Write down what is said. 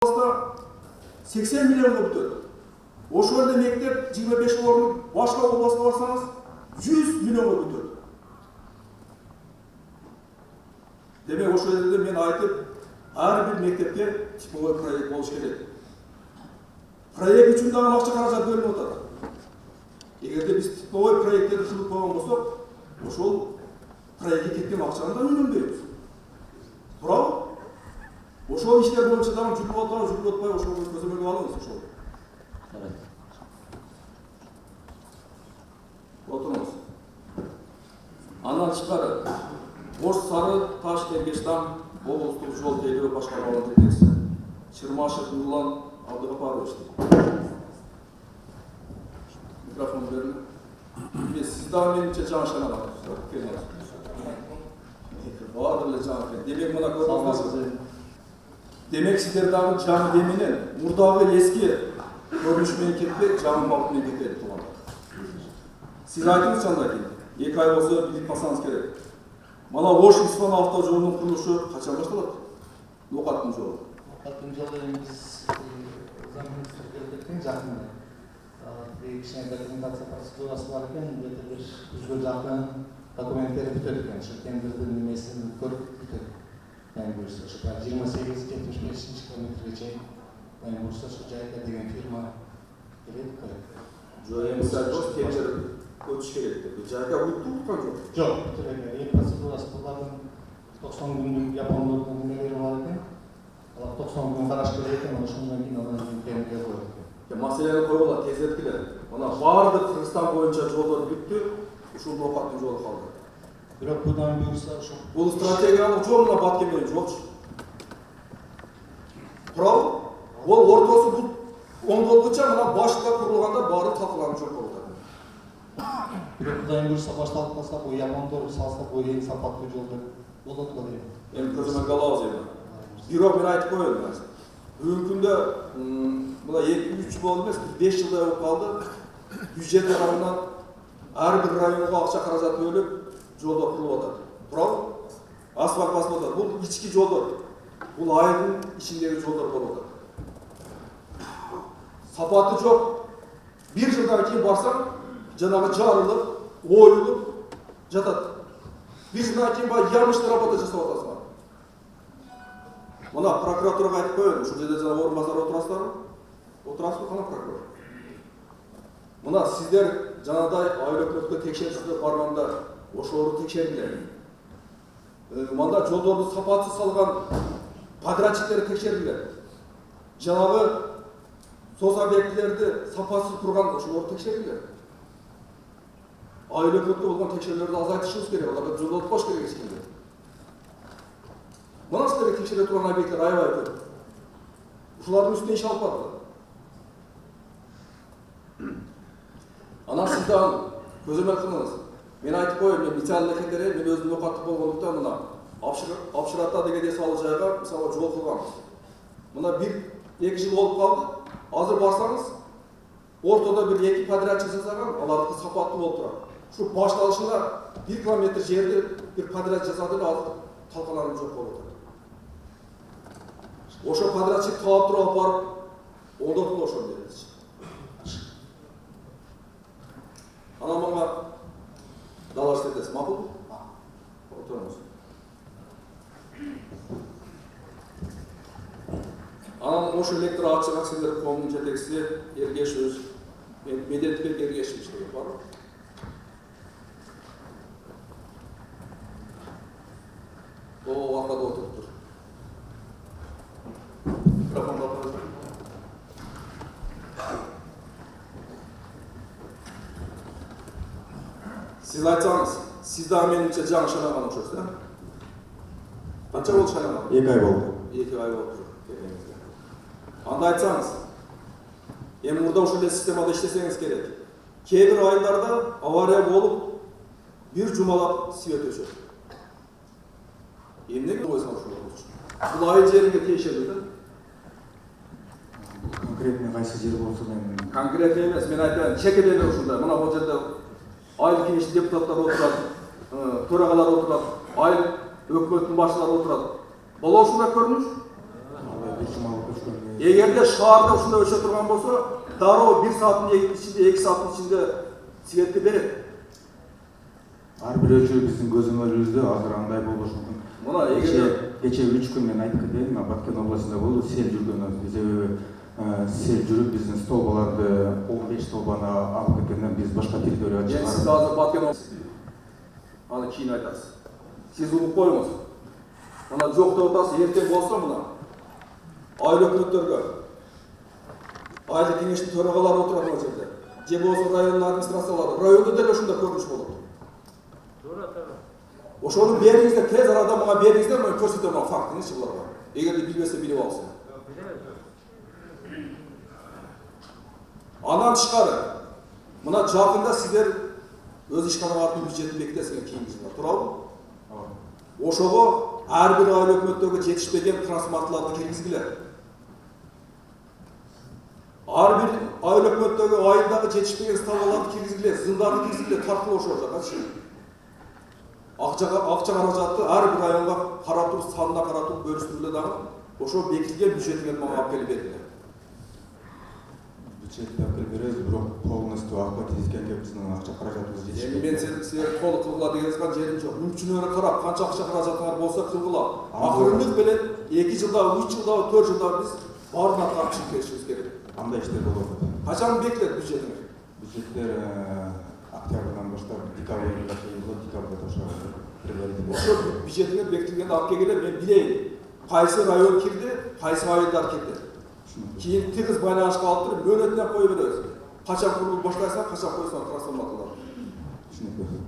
80 миллионға бүтеді. Ошол жерде мектеп 25 орын, башка областка барсаңыз 100 миллионға бүтеді. Демек ошол жерде мен айтып, ар бир мектепке типовой проект болуш керек. Проект үчүн дагы акча каражат бөлүнүп атат. Эгерде биз типовой проекттерди кылып койгон болсок, ошол проектке кеткен акчаны да үнөмдөйбүз. Туурабы? Ошол иштер боюнча дагы жүрүп атпай ошол көзөмөлгө алыңыз ошол. Отуруңуз. Андан тышкары Ош Сары Таш Эргештам облустук жол тейлөө башкармалык жетекчиси Чырмашев Нурлан Абдыгапарович. Микрофон берин. Сиз дагы менимче жаңы шанага келиңиз. Баары эле жаңы. Демек мына көрүңүздөр. Демек сиздер дагы жаңы деменен мурдагы эски көрүнүш менен кетпей жаңы багыт менен кетели туугандар. Сиз айтыңыз анда кийин 2 ай болсо билип калсаңыз керек. Мана Ош Исфан автожолунун курулушу качан башталат? Ноокаттын жолу. Ноокаттын жолу биз замминистрдердин жакында. Кичине документация процедурасы бар экен, бир жүзгө жакын документтер бүтөт экен. Ошо тендердин немесин көрүп бүтөт. Yani burası şu 28-75 kilometre çeyin. Yani burası şu Cayka деген firma gelip koyuyor. Joya misal dost tender koyuş gerekti. Cayka uyuttu tutkan yok. Yok, bitiremiyor. İyi prosedurası bunların 90 günlük yapanların neleri var iken, 90 gün karaş gelirken şundan keyin ondan tender koyuyor. Maseleni koyuyorlar, tezletkiler. Ona vardı Kırgızstan boyunca yollar bitti, şu Nookаттын жолу kaldı. Бирок будан буюрса ошо бул стратегиялык жол мына Баткемден жолчу. Туурабы? Ол ортосу бул оңдолгуча мына башта курулганда баары талкаланып жок болуп атат. Бирок будан буюрса башталып калса, бул ямандор салса бул эң сапаттуу жол деп болот го дейм. Эми көзөмөлгө алабыз эми. Бирок мен айтып коеюн. Бүгүнкү күндө мына 2-3 жыл болду эмес, 5 жылдай болуп калды. Бюджет тарабынан ар бир районго акча каражат бөлүп жолдор курулуп атат. Туурабы? Асфальт басып атат. Бул ички жолдор. Бул айылдын ичиндеги жолдор болуп атат. Сапаты жок. Бир жылдан кийин барсаң, жанагы жарылып, оюлуп жатат. Бир жылдан кийин баягы ямыштар работа жасап атасыңар. Мына прокуратурага айтып коеюн, ушул жерде жана орун базар отурасыздарбы? Отурасызбы кана прокурор? Мына сиздер жанадай айыл өкмөткө текшерүүгө барганда ошолорду текшердилер. Мында жолдорду сапатсыз салган подрядчиктерди текшердилер. Жанагы соц объектилерди сапатсыз курган ошолорду текшердилер. Айыл өкмөткө болгон текшерүүлөрдү азайтышыбыз керек, аларга жол отпош керек эчкимде. Мына силерге текшере турган объекттер аябай көп. Ушулардын үстүнө иш алып барат. Анан сиз дагы көзөмөл кылыңыз. Мен айтып коеюн, мен миссиялык экендер, мен өзүм ноокаттык болгондуктан мына Апшырата деген эсалы жайга мисалы жол кылганбыз. Мына 1-2 жыл болуп калды. Азыр барсаңыз, ортодо бир 2 подрядчик жасаган, алардыкы сапаттуу болуп турат. Ушу башталышында 1 километр жерди бир подряд жасады эле азыр талкаланып жок болуп атат. Ошо подрядчик талап туруп алып барып, оңдотулду ошол жерде. Анан мага далаш этесиз, макулбу? Отуруңуз. Анан ошо электр ачык акционерлик коомунун жетекчиси Эргешев, Медетбек Эргешевич деген бар. О, аркада отуруптур. Микрофонду алып коюңуз. Siz айтсаңыз, siz дагы менимче жаңы шайланган окшойсуз, да? Канча болду шайланган? 2 ай болду. 2 ай болду. Анда айтсаңыз, эми мурда ошол эле системада иштесеңиз керек. Кээ бир айылдарда авария болуп, бир жумалап свет өчөт. Эмнеге койсоң ошол болчу? Бул айыл жеринге тиешелүү да? Конкретный кайсы жер болсо мен Конкретный эмес, мен айтайын, чекеден ушундай. Мына бул жерде айыл кеңеши депутаттары отурат, төрагалар отурат, айыл өкмөттүн башчылары отурат. Боло ушундай көрүнүш? бир жумалык көчкөн Егерде шаарда ушундай өчө турган болсо, дароо 1 сааттын ичинде, 2 сааттын ичинде светти берет. Ар бир өчүү биздин көзөмөлүбүздө азыр андай болушу мүмкүн. Мына эгерде Кече 3 күн мен айтып кетейин, Баткен областында болду, сел жүргөн. Себеби сел жүрүп биздин столбаларды 15 столбаны алып кеткенден биз башка территорияга Мен сиз чыгарып. азыр Баткен аны кийин айтасыз. Сиз угуп коюңуз. Мына жок деп атасыз, эртең болсо мына айыл өкмөттөргө, айыл кеңештин төрагалары отурат мына жерде. Же болбосо райондун администрациялары, райондо деле ушундай көрүнүш болот. Ошону бериңиздер, тез арада мага бериңиздер, мен көрсөтөм мага фактыны буларга. Эгерде билбесе билип алсын. Анан тышкары, мына жакында сиздер өз ишканалардын бюджетин бекитесиңер кийинки жылга, туурабы? Ошого ар бир айыл өкмөттөргө жетишпеген трансформаторлорду киргизгиле. Ар бир айыл өкмөттөгү айылдагы жетишпеген станцияларды киргизгиле, зындарды киргизгиле, таркылы ошол жакачы. Акча каражатты ар бир районго карап туруп, санына карап туруп бөлүштүрүлө дагы, ошо бекитилген бюджетиңерди мага алып келип бериңер. Бюджетти алып келип беребиз, бирок полностью охват эткенге биздин акча каражатыбыз жетишпейт. Мен силерди толук кылгыла дегенизге жерим жок. Мүмкүнчүлүгүнө карап, канча акча каражатыңар болсо кылгыла. Акырындык менен 2 жылда, 3 жылда, 4 жылда биз баарын аткарып чыгып келишибиз керек. Андай иштер болуп атат. Качан бекитилет бюджетиңер? Бюджеттер октябрдан баштап декабрга чейин болот, декабрда ошо предварительно. Ошо бюджетиңер бекитилгенде алып келгиле, мен билейин. Кайсы район кирди, кайсы айылдар кирди. Кийин тигиз байланышка алып туруп, мөөнөтүнөн кое беребиз. Качан курулуп баштайсың, качан койсоң трансформаторлор. Түшүнүктүү.